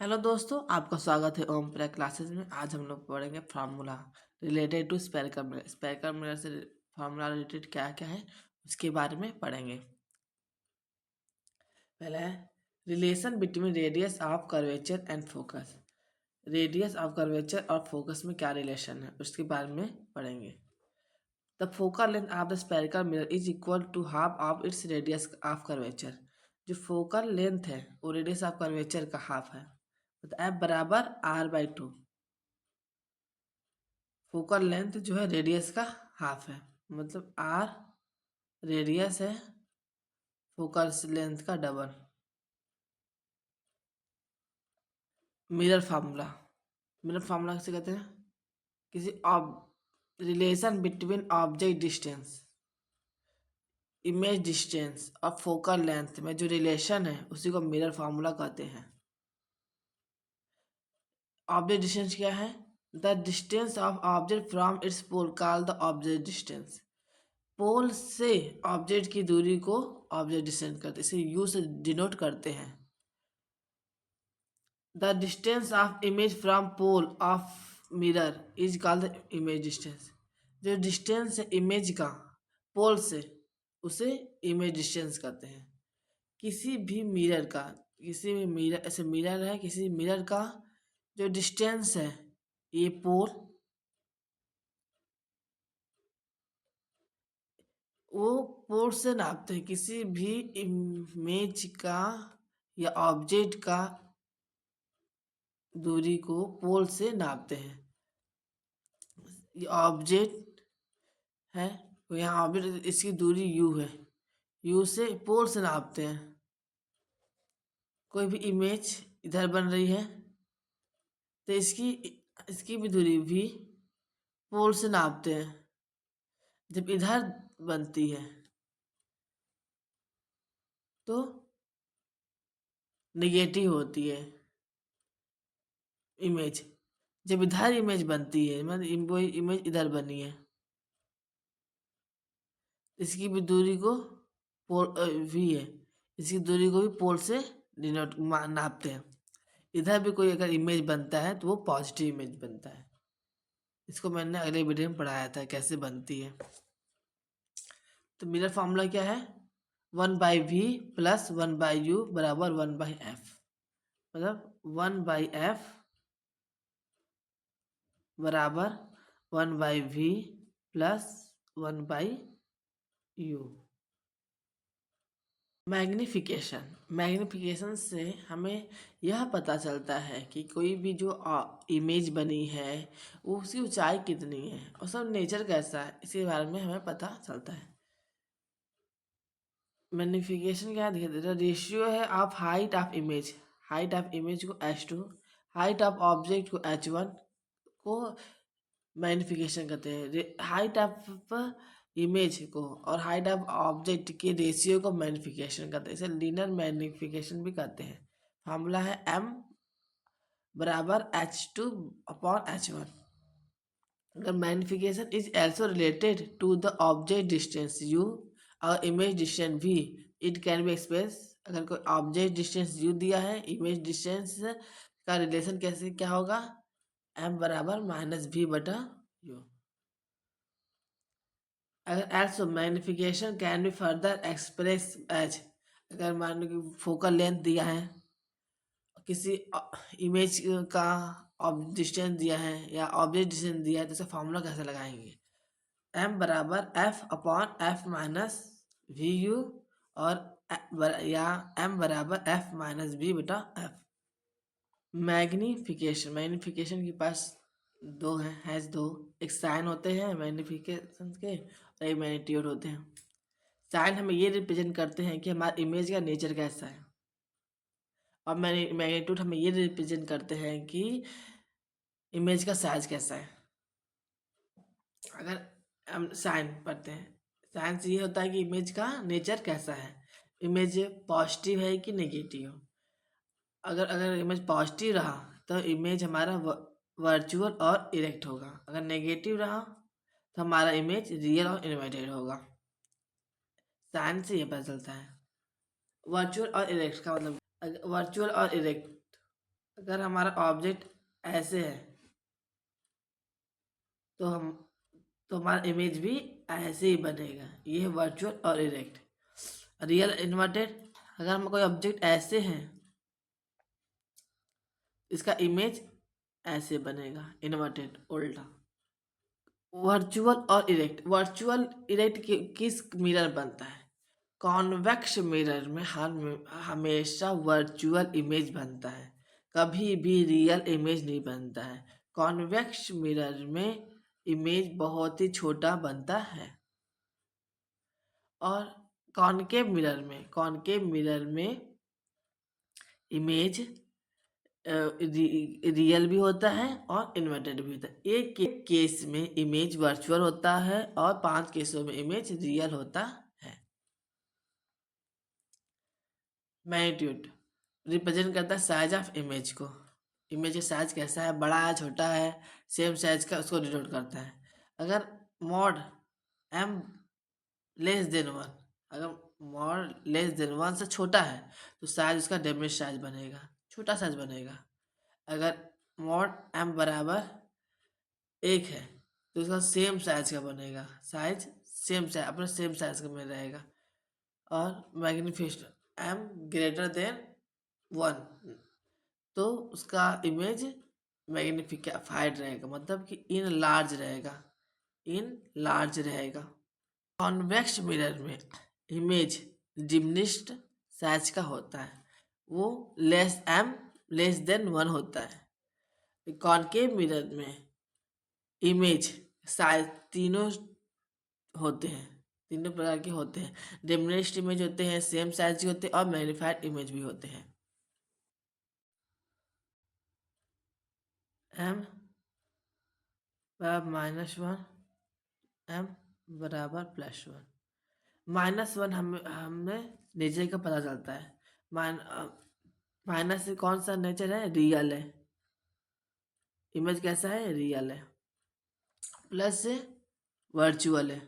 Hello दोस्तों, आपका स्वागत है ओम प्रे क्लासेस में। आज हम लोग पढ़ेंगे formula related to spherical mirror. Spherical mirror से फार्मूला रिलेटेड क्या क्या है उसके बारे में पढ़ेंगे। पहला है relation between radius of curvature and focus. Radius of curvature और फोकस में क्या रिलेशन है उसके बारे में पढ़ेंगे। The focal length of the spherical mirror is equal to half of its radius of curvature. जो फोकल लेंथ है वो रेडियस ऑफ कर्वेचर का हाफ है, तो एफ बराबर r/2। फोकल लेंथ जो है रेडियस का हाफ है, मतलब आर रेडियस है, फोकल लेंथ का double. Mirror formula, mirror formula किसे कहते हैं? किसी relation between object distance, image distance और फोकल लेंथ में जो रिलेशन है उसी को मिरर फार्मूला कहते हैं। ऑब्जेक्ट डिस्टेंस क्या है? The distance of object from its pole called the object distance. Pole से ऑब्जेक्ट की दूरी को ऑब्जेक्ट डिस्टेंस करते हैं, इसे यू से डिनोट करते हैं। The distance of image from pole of mirror is called the image distance. जो डिस्टेंस है इमेज का पोल से, उसे इमेज डिस्टेंस कहते हैं। किसी भी मिरर का, किसी भी मिरर, ऐसे मिरर है, किसी मिरर का जो डिस्टेंस है ये पोल, वो पोल से नापते हैं। किसी भी इमेज का या ऑब्जेक्ट का दूरी को पोल से नापते हैं। ये ऑब्जेक्ट है, तो यहाँ ऑब्जेक्ट, इसकी दूरी u है, u से पोल से नापते हैं। कोई भी इमेज इधर बन रही है तो इसकी इसकी भी दूरी भी पोल से नापते हैं। जब इधर बनती है तो नेगेटिव होती है इमेज। जब इधर इमेज बनती है, मतलब वो इमेज इधर बनी है, इसकी भी दूरी को पोल v है, इसकी दूरी को भी पोल से डिनोट नापते हैं। इधर भी कोई अगर इमेज बनता है तो वो पॉजिटिव इमेज बनता है। इसको मैंने अगले वीडियो में पढ़ाया था कैसे बनती है। तो मिरर फार्मूला क्या है? 1/v प्लस 1/u बराबर 1/f। मतलब 1/f बराबर 1/v plus 1/u। Magnification, magnification से हमें यह पता चलता है कि कोई भी जो इमेज बनी है वो उसकी ऊंचाई कितनी है और सब नेचर कैसा है, इसके बारे में हमें पता चलता है। मैग्निफिकेशन क्या दिखाई दे रहा है? रेशियो है of height of image. Height of image को h2, हाइट ऑफ ऑब्जेक्ट को h1 को मैग्निफिकेशन कहते हैं। हाइट ऑफ इमेज को और हाइट ऑफ ऑब्जेक्ट के रेशियो को मैग्निफिकेशन कहते हैं। इसे लीनियर मैग्निफिकेशन भी कहते हैं। फार्मूला है m बराबर h2/h1। अगर magnification is also related to the object distance u और image distance v, it can be express. अगर कोई ऑब्जेक्ट डिस्टेंस u दिया है, इमेज डिस्टेंस का रिलेशन कैसे क्या होगा? m बराबर -v/u। अगर also magnification can be further express as, अगर मान लो कि फोकल लेंथ दिया है, किसी इमेज का डिस्टेंस दिया है या ऑब्जेक्ट डिस्टेंस दिया है, तो इसका फॉर्मूला कैसे लगाएंगे? m बराबर f/f-vu और या m बराबर f-v/f। मैग्निफिकेशन, मैग्निफिकेशन के पास दो है दो। एक साइन होते हैं मैग्निफिकेशन के और एक मैग्नीट्यूड होते हैं। साइन हमें ये रिप्रेजेंट करते हैं कि हमारे इमेज का नेचर कैसा है, और मैग्नीट्यूड हमें ये रिप्रेजेंट करते हैं कि इमेज का साइज कैसा है। अगर हम साइन पढ़ते हैं, साइन से ये होता है कि इमेज का नेचर कैसा है, इमेज पॉजिटिव है कि नेगेटिव। अगर अगर इमेज पॉजिटिव रहा तो इमेज हमारा वर्चुअल और इरेक्ट होगा। अगर नेगेटिव रहा तो हमारा इमेज रियल और इन्वर्टेड होगा। साइन से ये पता चलता है। वर्चुअल और इरेक्ट का मतलब, वर्चुअल और इरेक्ट अगर हमारा ऑब्जेक्ट ऐसे है तो हमारा इमेज भी ऐसे ही बनेगा। ये है वर्चुअल और इरेक्ट। रियल इन्वर्टेड, अगर हम कोई ऑब्जेक्ट ऐसे हैं, इसका इमेज ऐसे बनेगा, इन्वर्टेड उल्टा। वर्चुअल और इरेक्ट, वर्चुअल इरेक्ट किस मिरर बनता है? कॉन्वेक्स मिरर में हमेशा वर्चुअल इमेज बनता है, कभी भी रियल इमेज नहीं बनता है। कॉन्वेक्स मिरर में इमेज बहुत ही छोटा बनता है। और कॉनकेव मिरर में इमेज रियल भी होता है और इन्वर्टेड भी होता है। एक केस में इमेज वर्चुअल होता है और 5 केसों में इमेज रियल होता है। मैग्नीट्यूड रिप्रेजेंट करता है साइज ऑफ इमेज को। इमेज का साइज कैसा है, बड़ा है छोटा है, सेम साइज का, उसको डिनोट करता है। अगर मॉड m लेस देन 1, अगर मॉड लेस देन 1 से छोटा है तो साइज उसका डिमिनिश साइज बनेगा, छोटा साइज बनेगा। अगर मॉड m बराबर 1 है तो उसका सेम साइज का बनेगा, साइज सेम साइज, अपने सेम साइज का में रहेगा। और मैग्निफिकेशन m ग्रेटर देन 1 तो उसका इमेज मैग्निफाइड रहेगा, मतलब कि इन लार्ज रहेगा, इन लार्ज रहेगा। कॉन्वेक्स मिरर में इमेज डिमिनिश्ड साइज का होता है, वो लेस देन 1 होता है। कॉनकेव मिरर में इमेज साइज तीनों होते हैं, तीनों प्रकार के होते हैं। डिमिनिश्ड इमेज होते हैं, सेम साइज के होते हैं और मैग्निफाइड इमेज भी होते हैं। m बराबर -1, m बराबर +1। -1 हमें नेचर का पता चलता है। माइनस से कौन सा नेचर है, रियल है, इमेज कैसा है, रियल है। प्लस से वर्चुअल है।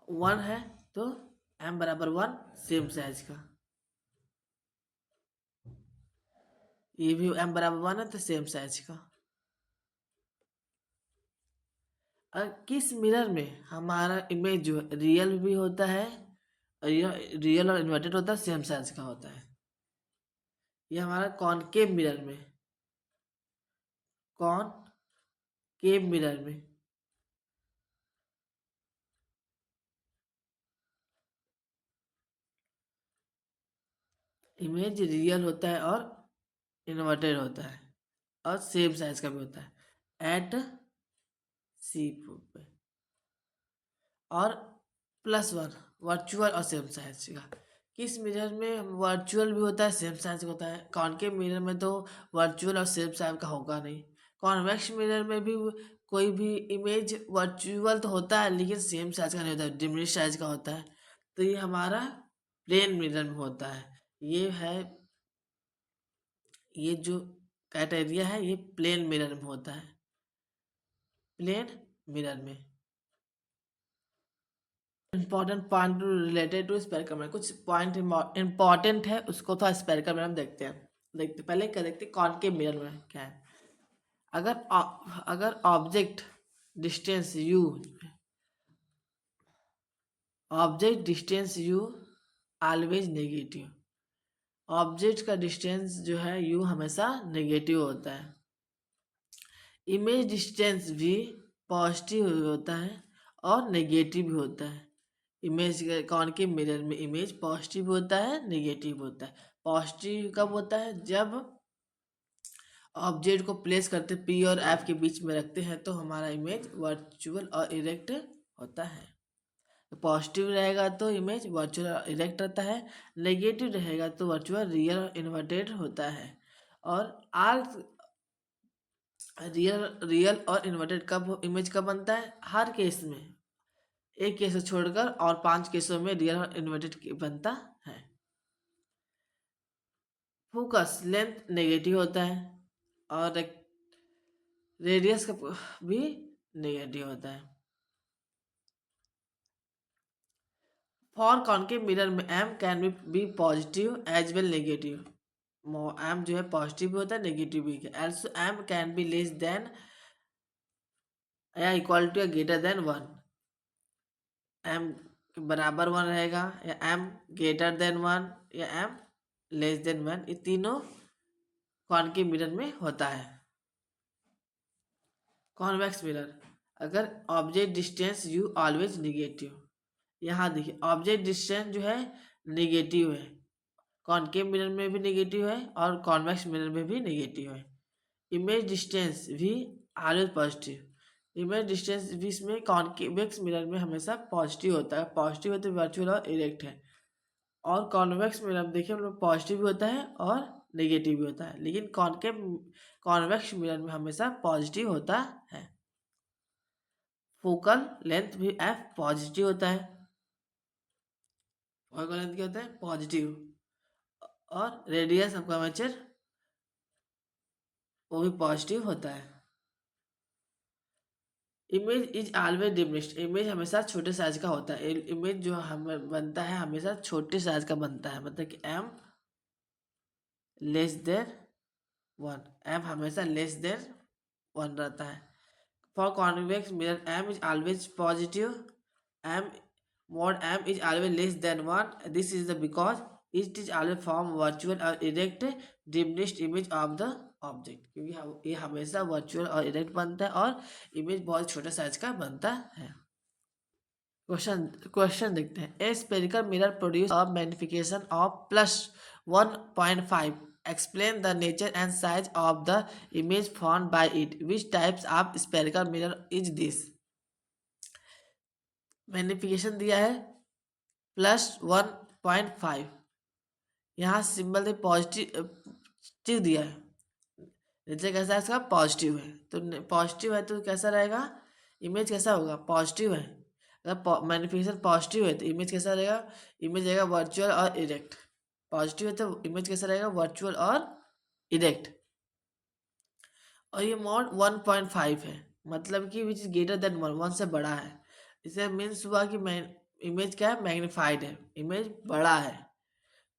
1 है तो m बराबर 1 सेम साइज का, ये भी m बराबर 1 है तो सेम साइज का। किस मिरर में हमारा इमेज जो रियल भी होता है, रियल और इन्वर्टेड होता है, सेम साइज का होता है? ये हमारा कॉनकेव मिरर में, कॉनकेव मिरर में इमेज रियल होता है और इन्वर्टेड होता है और सेम साइज का भी होता है एट सी पे। और +1 वर्चुअल और सेम साइज का। किस मिरर में वर्चुअल भी होता है, सेम साइज का होता है? कॉनकेव मिरर में तो वर्चुअल और सेम साइज का होगा नहीं। कॉन्वेक्स मिरर में भी कोई भी इमेज वर्चुअल तो होता है लेकिन सेम साइज का नहीं होता, डिमिनिश साइज का होता है। तो ये हमारा प्लेन मिरर में होता है। ये है, ये जो क्राइटेरिया है ये प्लेन मिरर में होता है, प्लेन मिरर में। Important point related to spherical mirror, कुछ पॉइंट इंपॉर्टेंट है उसको तो स्पेरिकल मिरर में देखते पहले क्या देखते, कॉनकेव मिरर में क्या है। अगर object distance u, object distance u always negative, object का डिस्टेंस जो है u हमेशा नेगेटिव होता है। इमेज डिस्टेंस भी पॉजिटिव होता है और नेगेटिव भी होता है। इमेज कॉनकेव मिरर में इमेज पॉजिटिव होता है, नेगेटिव होता है। पॉजिटिव कब होता है, जब ऑब्जेक्ट को प्लेस करते P और F के बीच में रखते हैं तो हमारा इमेज वर्चुअल और इरेक्ट होता है। तो पॉजिटिव रहेगा तो इमेज वर्चुअल और इरेक्ट रहता है, नेगेटिव रहेगा तो वर्चुअल रियल और इन्वर्टेड होता है। और आल रियल और इन्वर्टेड कब इमेज कब बनता है, हर केस में, एक केस छोड़कर और 5 केसों में रियल और इन्वर्टेड बनता है। फोकस लेंथ नेगेटिव होता है और रेडियस का भी नेगेटिव होता है। फॉर कॉन्केव मिरर में M can be positive as well negative. M जो है पॉजिटिव भी होता है नेगेटिव भी। Also M can be less than या इक्वल टू या ग्रेटर देन 1। एम बराबर 1 रहेगा, या एम ग्रेटर देन 1, या एम लेस देन 1। ये तीनों कॉन्केव मिरर में होता है। कॉन्वेक्स मिरर, अगर object distance you always negative. यहाँ देखिए ऑब्जेक्ट डिस्टेंस जो है निगेटिव है, कॉन्केव मिरर में भी निगेटिव है और कॉन्वेक्स मिरर में भी निगेटिव है। इमेज डिस्टेंस भी ऑलवेज पॉजिटिव। इमेज डिस्टेंस भी इसमें कॉन्वेक्स मिरर में हमेशा पॉजिटिव होता है। पॉजिटिव होता है वर्चुअल और इरेक्ट है। और कॉन्वेक्स मिरर देखिए हम लोग पॉजिटिव भी होता है और नेगेटिव भी होता है, लेकिन कॉन्वेक्स मिरर में हमेशा पॉजिटिव होता है। फोकल लेंथ भी एफ पॉजिटिव होता है। फोकल लेंथ क्या होता है? पॉजिटिव। और रेडियस ऑफ कर्वेचर वो भी पॉजिटिव होता है। Image is always diminished, image हमेशा छोटे साइज का होता है। इमेज जो हमें बनता है हमेशा छोटे साइज का बनता है, मतलब कि एम लेस देन 1, एम हमेशा लेस देन 1 रहता है। For convex mirror M is always positive, M mod m is always less than 1. This is the because it is always form virtual और erect diminished image of the object, क्योंकि ये हमेशा virtual और erect बनता है और image बहुत छोटे साइज का बनता है। क्वेश्चन देखते हैं। A spherical mirror produce a magnification of +1.5। Explain the nature and size of the image formed by it. Which types of spherical mirror is this? Magnification दिया है +1.5, यहाँ सिंबल दे पॉजिटिव दिया है, नीचे कैसा है इसका पॉजिटिव है, तो पॉजिटिव है तो कैसा रहेगा इमेज, कैसा होगा पॉजिटिव है। अगर मैग्निफिकेशन पॉजिटिव है तो इमेज कैसा रहेगा, इमेज रहेगा वर्चुअल और इरेक्ट। पॉजिटिव है तो इमेज कैसा रहेगा वर्चुअल और इरेक्ट। और ये मॉड 1.5 है, मतलब कि विच इज ग्रेटर देन 1 से बड़ा है। इसे मीन्स हुआ कि इमेज क्या है मैग्नीफाइड है, इमेज बड़ा है।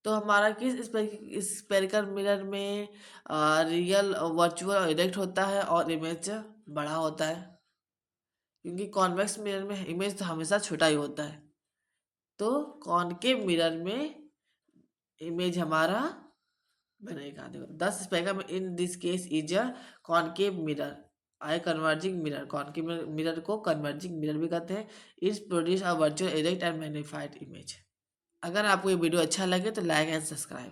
तो हमारा किस स्पेरिकल मिरर में रियल वर्चुअल और इरेक्ट होता है और इमेज बड़ा होता है, क्योंकि कॉन्वेक्स मिरर में इमेज तो हमेशा छोटा ही होता है। तो कॉनकेव मिरर में इमेज हमारा बनेगा। देखो 10 spherical in this case is a concave mirror I converging mirror. Concave mirror को कन्वर्जिंग मिरर भी कहते हैं। It's produce a virtual erect and magnified image. अगर आपको ये वीडियो अच्छा लगे तो लाइक एंड सब्सक्राइब।